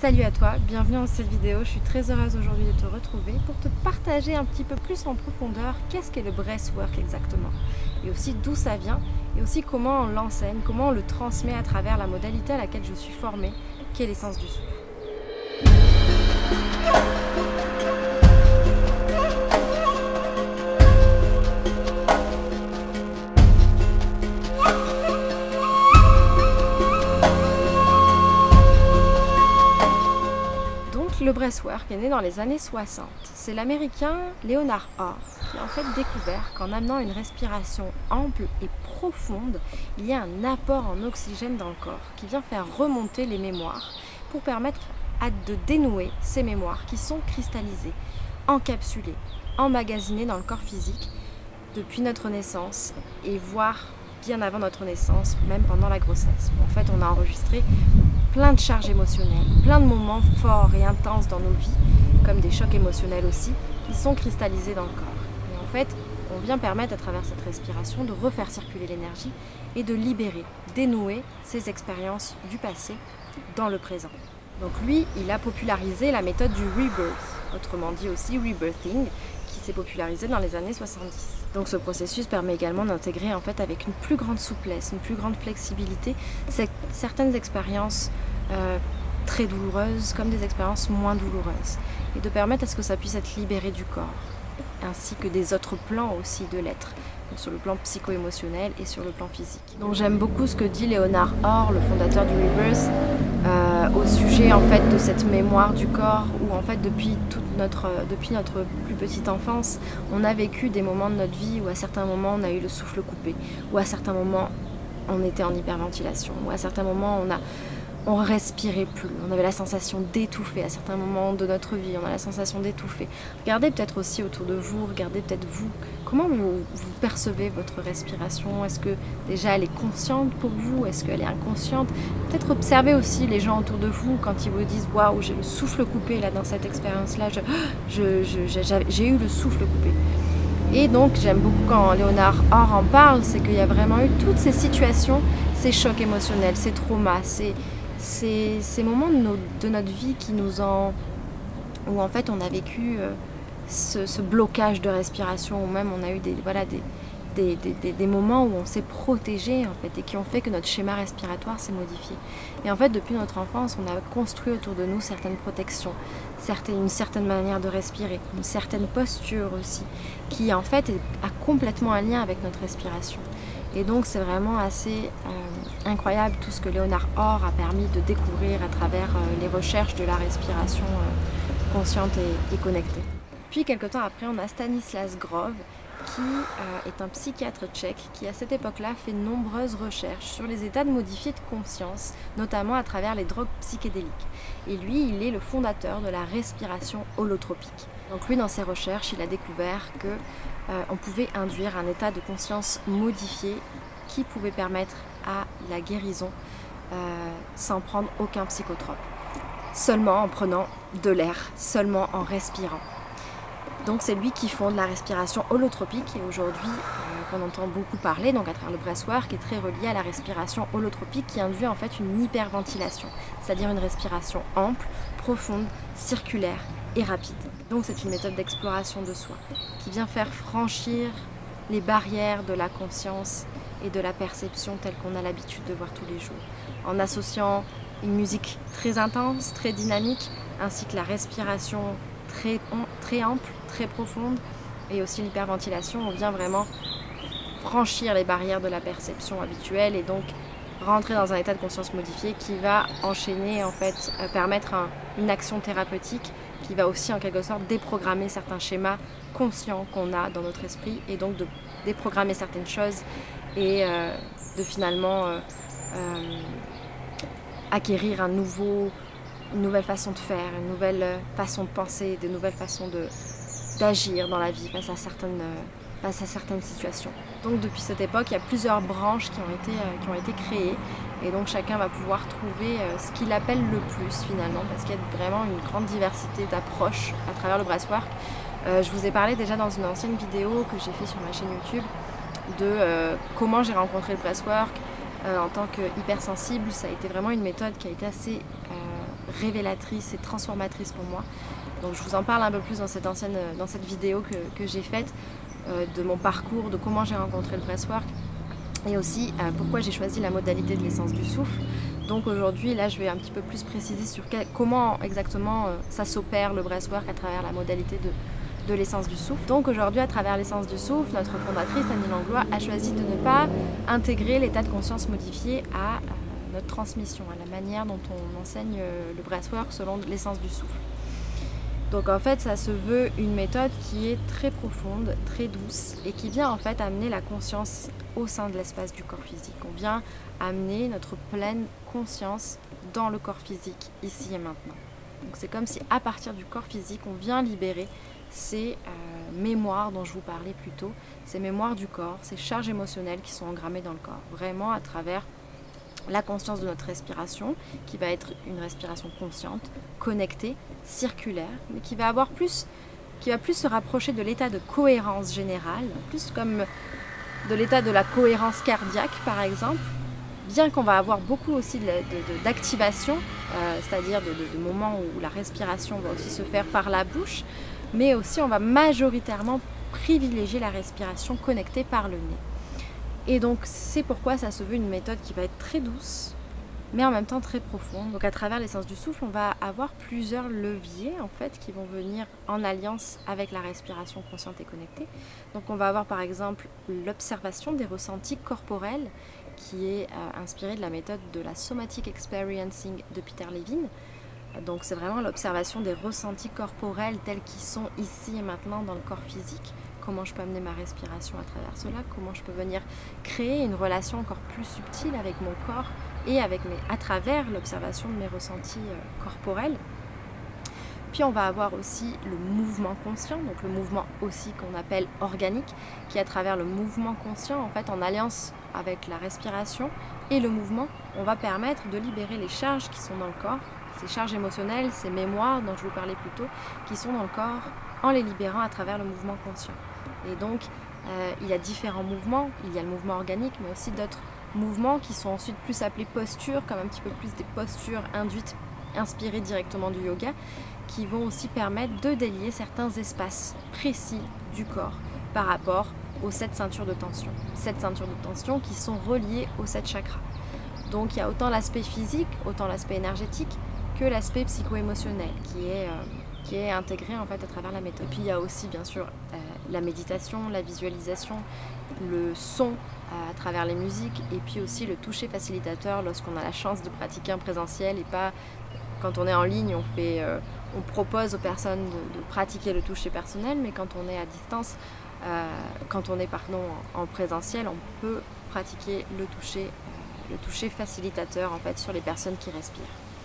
Salut à toi, bienvenue dans cette vidéo. Je suis très heureuse aujourd'hui de te retrouver pour te partager un petit peu plus en profondeur qu'est-ce qu'est le breathwork exactement, et aussi d'où ça vient, et aussi comment on l'enseigne, comment on le transmet à travers la modalité à laquelle je suis formée, qui est l'essence du souffle. Le breathwork est né dans les années 60. C'est l'américain Leonard Orr qui a en fait découvert qu'en amenant une respiration ample et profonde, il y a un apport en oxygène dans le corps qui vient faire remonter les mémoires pour permettre de dénouer ces mémoires qui sont cristallisées, encapsulées, emmagasinées dans le corps physique depuis notre naissance et voire bien avant notre naissance, même pendant la grossesse. En fait, on a enregistré plein de charges émotionnelles, plein de moments forts et intenses dans nos vies, comme des chocs émotionnels aussi, qui sont cristallisés dans le corps. Et en fait, on vient permettre à travers cette respiration de refaire circuler l'énergie et de libérer, dénouer ces expériences du passé dans le présent. Donc lui, il a popularisé la méthode du rebirth, autrement dit aussi rebirthing, qui s'est popularisé dans les années 70. Donc ce processus permet également d'intégrer en fait avec une plus grande souplesse, une plus grande flexibilité certaines expériences très douloureuses comme des expériences moins douloureuses et de permettre à ce que ça puisse être libéré du corps ainsi que des autres plans aussi de l'être, sur le plan psycho-émotionnel et sur le plan physique. Donc j'aime beaucoup ce que dit Leonard Orr, le fondateur du Rebirth, au sujet en fait de cette mémoire du corps où en fait depuis notre plus petite enfance, on a vécu des moments de notre vie où à certains moments on a eu le souffle coupé, où à certains moments on était en hyperventilation, où à certains moments on respirait plus, on avait la sensation d'étouffer. À certains moments de notre vie, on a la sensation d'étouffer. Regardez peut-être aussi autour de vous, regardez peut-être vous, comment vous percevez votre respiration. Est-ce que déjà elle est consciente pour vous? Est-ce qu'elle est inconsciente? Peut-être observez aussi les gens autour de vous quand ils vous disent « Waouh, j'ai le souffle coupé là dans cette expérience-là, j'ai eu le souffle coupé ». Et donc j'aime beaucoup quand Leonard Orr en parle, c'est qu'il y a vraiment eu toutes ces situations, ces chocs émotionnels, ces traumas, ces moments de notre vie où en fait on a vécu ce blocage de respiration, ou même on a eu des moments où on s'est protégé en fait et qui ont fait que notre schéma respiratoire s'est modifié. Et en fait depuis notre enfance on a construit autour de nous certaines protections, une certaine manière de respirer, une certaine posture aussi, qui en fait a complètement un lien avec notre respiration. Et donc c'est vraiment assez incroyable tout ce que Leonard Orr a permis de découvrir à travers les recherches de la respiration consciente et connectée. Puis quelque temps après, on a Stanislas Grof, qui est un psychiatre tchèque qui à cette époque-là fait de nombreuses recherches sur les états de modifiés de conscience, notamment à travers les drogues psychédéliques. Et lui, il est le fondateur de la respiration holotropique. Donc lui, dans ses recherches, il a découvert que on pouvait induire un état de conscience modifié qui pouvait permettre à la guérison sans prendre aucun psychotrope, seulement en prenant de l'air, seulement en respirant. Donc c'est lui qui fonde la respiration holotropique et aujourd'hui qu'on entend beaucoup parler, donc à travers le breathwork, qui est très relié à la respiration holotropique qui induit en fait une hyperventilation, c'est-à-dire une respiration ample, profonde, circulaire et rapide. Donc c'est une méthode d'exploration de soi qui vient faire franchir les barrières de la conscience et de la perception telle qu'on a l'habitude de voir tous les jours, en associant une musique très intense, très dynamique, ainsi que la respiration très ample, très profonde, et aussi l'hyperventilation. On vient vraiment franchir les barrières de la perception habituelle et donc rentrer dans un état de conscience modifié qui va enchaîner, en fait, permettre une action thérapeutique qui va aussi en quelque sorte déprogrammer certains schémas conscients qu'on a dans notre esprit et donc de déprogrammer certaines choses et de finalement acquérir une nouvelle façon de faire, une nouvelle façon de penser, de nouvelles façons d'agir dans la vie face à certaines situations. Donc depuis cette époque, il y a plusieurs branches qui ont été créées et donc chacun va pouvoir trouver ce qu'il appelle le plus finalement, parce qu'il y a vraiment une grande diversité d'approches à travers le breathwork. Je vous ai parlé déjà dans une ancienne vidéo que j'ai fait sur ma chaîne YouTube de comment j'ai rencontré le breathwork en tant qu'hypersensible. Ça a été vraiment une méthode qui a été assez révélatrice et transformatrice pour moi. Donc je vous en parle un peu plus dans cette vidéo que j'ai faite, de mon parcours, de comment j'ai rencontré le breathwork et aussi pourquoi j'ai choisi la modalité de l'essence du souffle. Donc aujourd'hui, là, je vais un petit peu plus préciser sur comment exactement ça s'opère le breathwork à travers la modalité de l'essence du souffle. Donc aujourd'hui, à travers l'essence du souffle, notre fondatrice, Annie Langlois, a choisi de ne pas intégrer l'état de conscience modifié à notre transmission, à la manière dont on enseigne le breathwork selon l'essence du souffle. Donc en fait, ça se veut une méthode qui est très profonde, très douce et qui vient en fait amener la conscience au sein de l'espace du corps physique. On vient amener notre pleine conscience dans le corps physique, ici et maintenant. Donc c'est comme si à partir du corps physique, on vient libérer ces mémoires dont je vous parlais plus tôt, ces mémoires du corps, ces charges émotionnelles qui sont engrammées dans le corps, vraiment à travers la conscience de notre respiration, qui va être une respiration consciente, connectée, circulaire, mais qui va plus se rapprocher de l'état de cohérence générale, plus comme de l'état de la cohérence cardiaque par exemple, bien qu'on va avoir beaucoup aussi d'activation, c'est-à-dire de moments où la respiration va aussi se faire par la bouche, mais aussi on va majoritairement privilégier la respiration connectée par le nez. Et donc c'est pourquoi ça se veut une méthode qui va être très douce, mais en même temps très profonde. Donc à travers l'essence du souffle, on va avoir plusieurs leviers en fait qui vont venir en alliance avec la respiration consciente et connectée. Donc on va avoir par exemple l'observation des ressentis corporels qui est inspirée de la méthode de la somatic experiencing de Peter Levine. Donc c'est vraiment l'observation des ressentis corporels tels qu'ils sont ici et maintenant dans le corps physique. Comment je peux amener ma respiration à travers cela, comment je peux venir créer une relation encore plus subtile avec mon corps et à travers l'observation de mes ressentis corporels. Puis on va avoir aussi le mouvement conscient, donc le mouvement aussi qu'on appelle organique, qui à travers le mouvement conscient, en fait en alliance avec la respiration et le mouvement, on va permettre de libérer les charges qui sont dans le corps, ces charges émotionnelles, ces mémoires dont je vous parlais plus tôt, qui sont dans le corps, en les libérant à travers le mouvement conscient. Et donc, il y a différents mouvements, il y a le mouvement organique, mais aussi d'autres mouvements qui sont ensuite plus appelés postures, comme un petit peu plus des postures induites, inspirées directement du yoga, qui vont aussi permettre de délier certains espaces précis du corps par rapport aux 7 ceintures de tension. 7 ceintures de tension qui sont reliées aux 7 chakras. Donc il y a autant l'aspect physique, autant l'aspect énergétique, que l'aspect psycho-émotionnel qui est intégré en fait à travers la méthode. Puis il y a aussi bien sûr la méditation, la visualisation, le son à travers les musiques et puis aussi le toucher facilitateur lorsqu'on a la chance de pratiquer en présentiel et pas quand on est en ligne, on propose aux personnes de pratiquer le toucher personnel, mais quand on est à distance, quand on est en présentiel, on peut pratiquer le toucher facilitateur en fait sur les personnes qui respirent.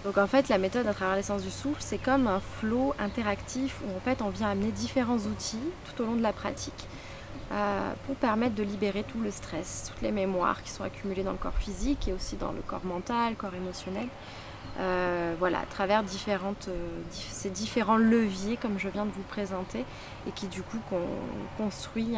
Donc en fait la méthode à travers l'essence du souffle, c'est comme un flow interactif où en fait on vient amener différents outils tout au long de la pratique pour permettre de libérer tout le stress, toutes les mémoires qui sont accumulées dans le corps physique et aussi dans le corps mental, le corps émotionnel. Voilà, à travers ces différents leviers comme je viens de vous présenter et qui du coup construit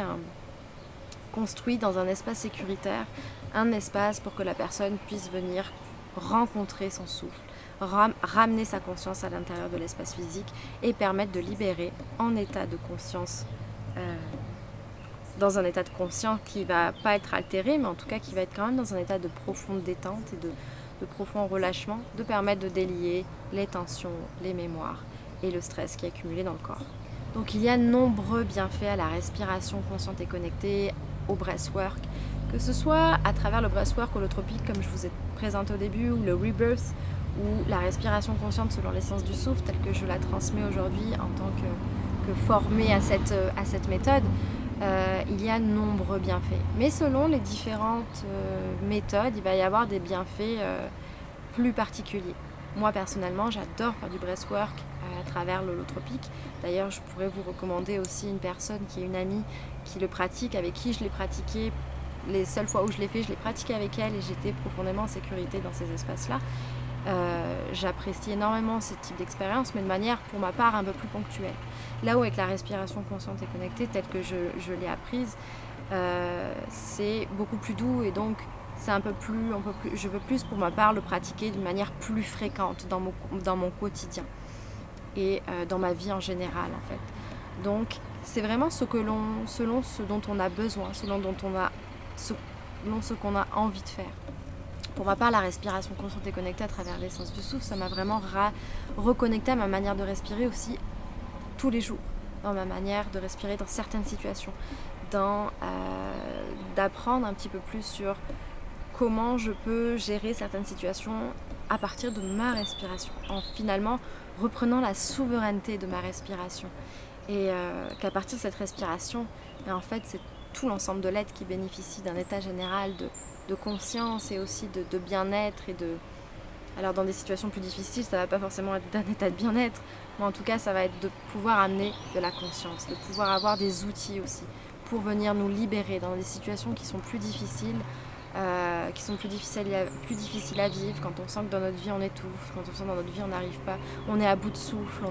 dans un espace sécuritaire, un espace pour que la personne puisse venir rencontrer son souffle, ramener sa conscience à l'intérieur de l'espace physique et permettre de libérer en état de conscience, dans un état de conscience qui ne va pas être altéré, mais en tout cas qui va être quand même dans un état de profonde détente et de profond relâchement, de permettre de délier les tensions, les mémoires et le stress qui est accumulé dans le corps. Donc il y a nombreux bienfaits à la respiration consciente et connectée, au breathwork, que ce soit à travers le breathwork holotropique comme je vous ai présenté au début, ou le rebirth, ou la respiration consciente selon l'essence du souffle, telle que je la transmets aujourd'hui en tant que formée à cette méthode. Il y a nombreux bienfaits. Mais selon les différentes méthodes, il va y avoir des bienfaits plus particuliers. Moi personnellement, j'adore faire du breathwork à travers l'holotropique. D'ailleurs, je pourrais vous recommander aussi une personne qui est une amie qui le pratique, avec qui je l'ai pratiqué. Les seules fois où je l'ai fait, je l'ai pratiqué avec elle et j'étais profondément en sécurité dans ces espaces-là. J'apprécie énormément ce type d'expérience, mais de manière, pour ma part, un peu plus ponctuelle. Là où avec la respiration consciente et connectée, telle que je l'ai apprise, c'est beaucoup plus doux et donc c'est un peu plus, je veux plus pour ma part le pratiquer d'une manière plus fréquente dans mon quotidien et dans ma vie en général en fait. Donc c'est vraiment selon ce dont on a besoin, selon ce qu'on a envie de faire. Pour ma part, la respiration consciente et connectée à travers l'essence du souffle, ça m'a vraiment reconnecté à ma manière de respirer aussi tous les jours, dans ma manière de respirer dans certaines situations, d'apprendre un petit peu plus sur comment je peux gérer certaines situations à partir de ma respiration, en finalement reprenant la souveraineté de ma respiration. Et qu'à partir de cette respiration, en fait, c'est tout l'ensemble de l'être qui bénéficie d'un état général de conscience et aussi de bien-être Alors dans des situations plus difficiles, ça ne va pas forcément être d'un état de bien-être, mais en tout cas, ça va être de pouvoir amener de la conscience, de pouvoir avoir des outils aussi pour venir nous libérer dans des situations qui sont plus difficiles, plus difficiles à vivre, quand on sent que dans notre vie on étouffe, quand on sent que dans notre vie on n'arrive pas, on est à bout de souffle,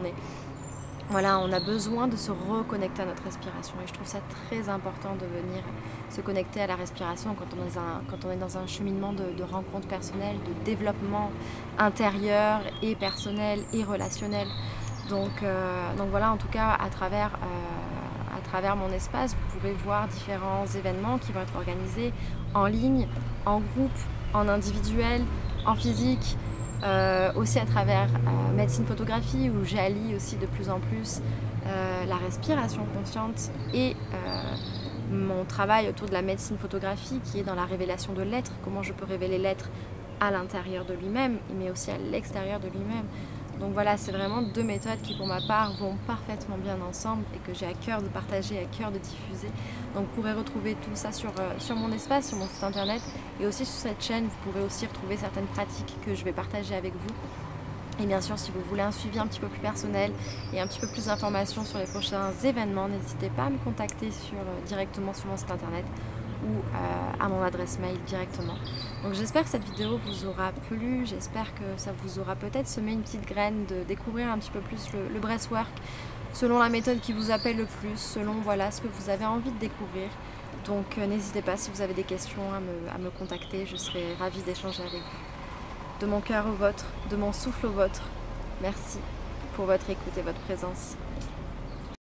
on a besoin de se reconnecter à notre respiration et je trouve ça très important de venir se connecter à la respiration quand on est dans un cheminement de rencontre personnelle, de développement intérieur et personnel et relationnel. Donc voilà, en tout cas à travers mon espace, vous pouvez voir différents événements qui vont être organisés en ligne, en groupe, en individuel, en physique. Aussi à travers médecine photographie où j'allie aussi de plus en plus la respiration consciente et mon travail autour de la médecine photographie qui est dans la révélation de l'être, comment je peux révéler l'être à l'intérieur de lui-même mais aussi à l'extérieur de lui-même. Donc voilà, c'est vraiment deux méthodes qui pour ma part vont parfaitement bien ensemble et que j'ai à cœur de partager, à cœur de diffuser. Donc vous pourrez retrouver tout ça sur mon espace, sur mon site internet et aussi sur cette chaîne, vous pourrez aussi retrouver certaines pratiques que je vais partager avec vous. Et bien sûr, si vous voulez un suivi un petit peu plus personnel et un petit peu plus d'informations sur les prochains événements, n'hésitez pas à me contacter directement sur mon site internet ou à mon adresse mail directement. Donc j'espère que cette vidéo vous aura plu, j'espère que ça vous aura peut-être semé une petite graine de découvrir un petit peu plus le breathwork selon la méthode qui vous appelle le plus, selon ce que vous avez envie de découvrir. Donc n'hésitez pas si vous avez des questions à me contacter, je serai ravie d'échanger avec vous. De mon cœur au vôtre, de mon souffle au vôtre, merci pour votre écoute et votre présence.